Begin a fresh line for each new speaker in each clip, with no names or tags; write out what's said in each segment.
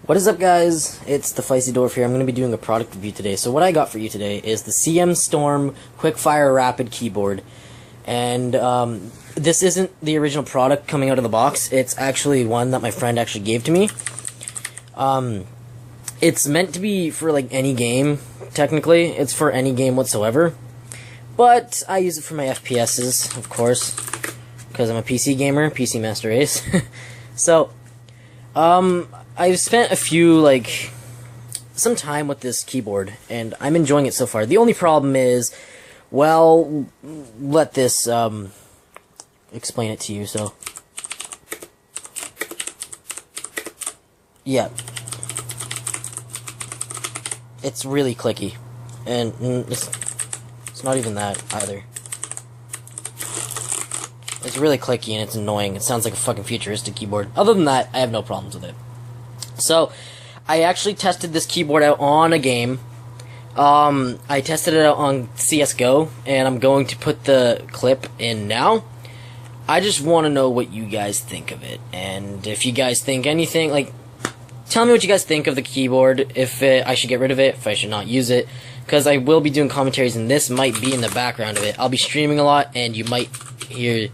What is up, guys? It's the Feisty Dwarf here. I'm going to be doing a product review today. So what I got for you today is the CM Storm Quickfire Rapid Keyboard. And this isn't the original product coming out of the box. It's actually one that my friend actually gave to me. It's meant to be for like any game, technically. It's for any game whatsoever. But I use it for my FPSs, of course, because I'm a PC gamer, PC Master Race. So, I've spent some time with this keyboard, and I'm enjoying it so far. The only problem is, well, let this, explain it to you, so. Yeah. It's really clicky. And it's not even that, either. It's really clicky and it's annoying. It sounds like a fucking futuristic keyboard. Other than that, I have no problems with it. So, I actually tested this keyboard out on a game. I tested it out on CSGO, and I'm going to put the clip in now. I just want to know what you guys think of it, and if you guys think anything, like, tell me what you guys think of the keyboard, if I should get rid of it, if I should not use it, because I will be doing commentaries, and this might be in the background of it. I'll be streaming a lot, and you might hear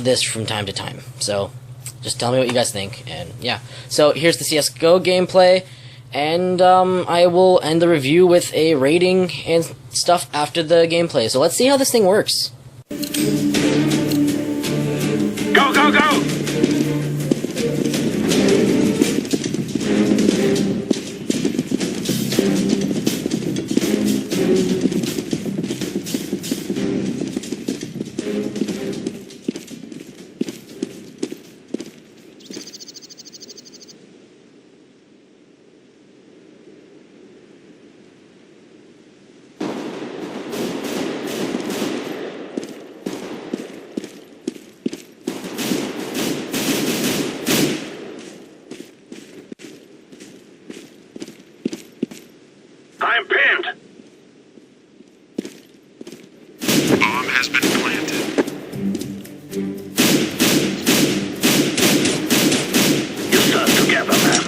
this from time to time, so just tell me what you guys think, and yeah. So here's the CSGO gameplay, and I will end the review with a rating and stuff after the gameplay. So let's see how this thing works.
Go, go, go! I'm pinned! Bomb has been planted. You stand together, man.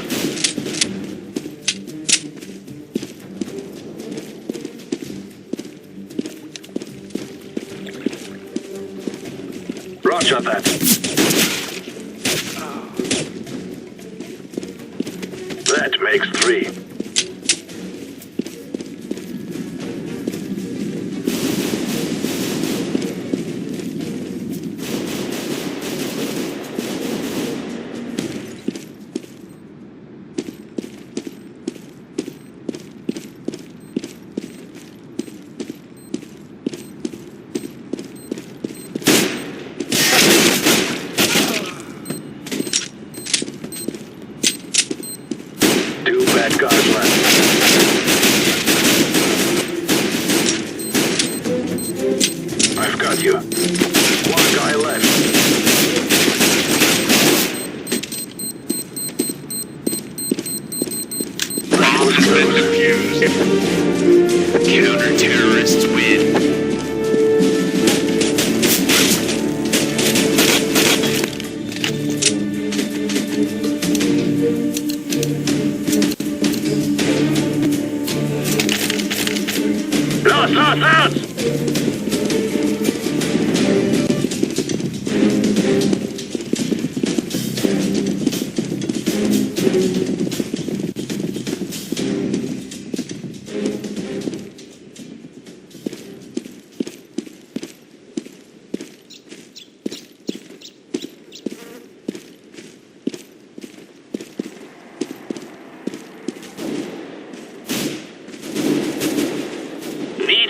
Roger that. That makes 3. Bad guys left. I've got you. 1 guy left. Bomb has been defused. Counter-terrorists win. Lost!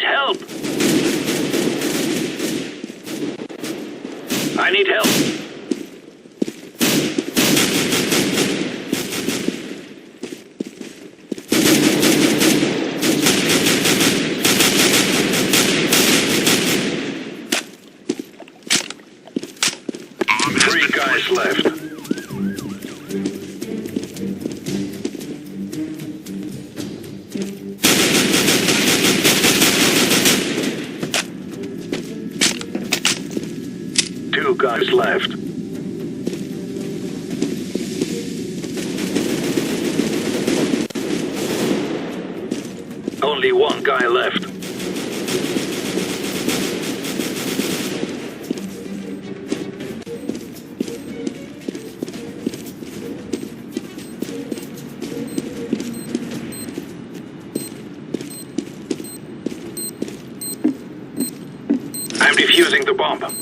Help! I need help. only one guy left. I'm defusing the bomb.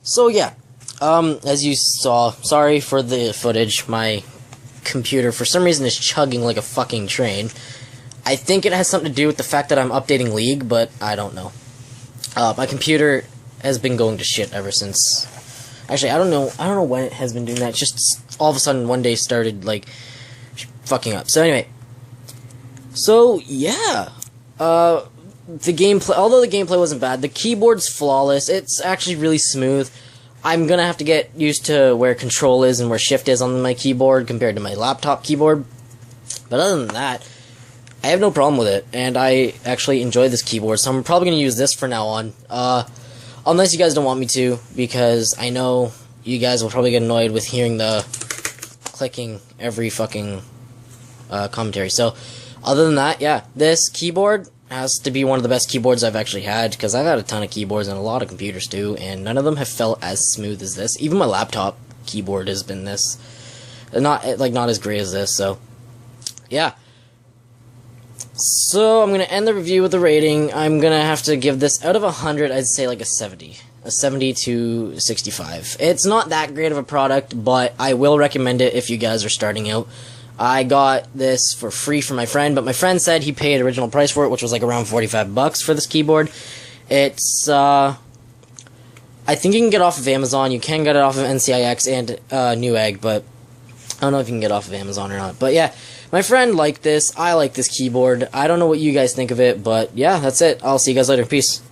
So yeah, as you saw, sorry for the footage, my computer for some reason is chugging like a fucking train. I think it has something to do with the fact that I'm updating League, but I don't know. My computer has been going to shit ever since. Actually, I don't know when it has been doing that. It's just all of a sudden one day started like fucking up. So anyway, so yeah, the gameplay, although the gameplay wasn't bad, the keyboard's flawless. It's actually really smooth. I'm gonna have to get used to where control is and where shift is on my keyboard compared to my laptop keyboard. But other than that, I have no problem with it, and I actually enjoy this keyboard, so I'm probably going to use this for now on. Unless you guys don't want me to, because I know you guys will probably get annoyed with hearing the clicking every fucking commentary. So, other than that, yeah, this keyboard has to be one of the best keyboards I've actually had, because I've had a ton of keyboards and a lot of computers too, and none of them have felt as smooth as this. Even my laptop keyboard has been this. Not as great as this, so, yeah. So, I'm going to end the review with the rating. I'm going to have to give this, out of 100, I'd say like a 70. A 70 to 65. It's not that great of a product, but I will recommend it if you guys are starting out. I got this for free from my friend, but my friend said he paid original price for it, which was like around 45 bucks for this keyboard. It's, I think you can get it off of Amazon. You can get it off of NCIX and Newegg, but I don't know if you can get it off of Amazon or not. But yeah, my friend liked this. I like this keyboard. I don't know what you guys think of it, but yeah, that's it. I'll see you guys later. Peace.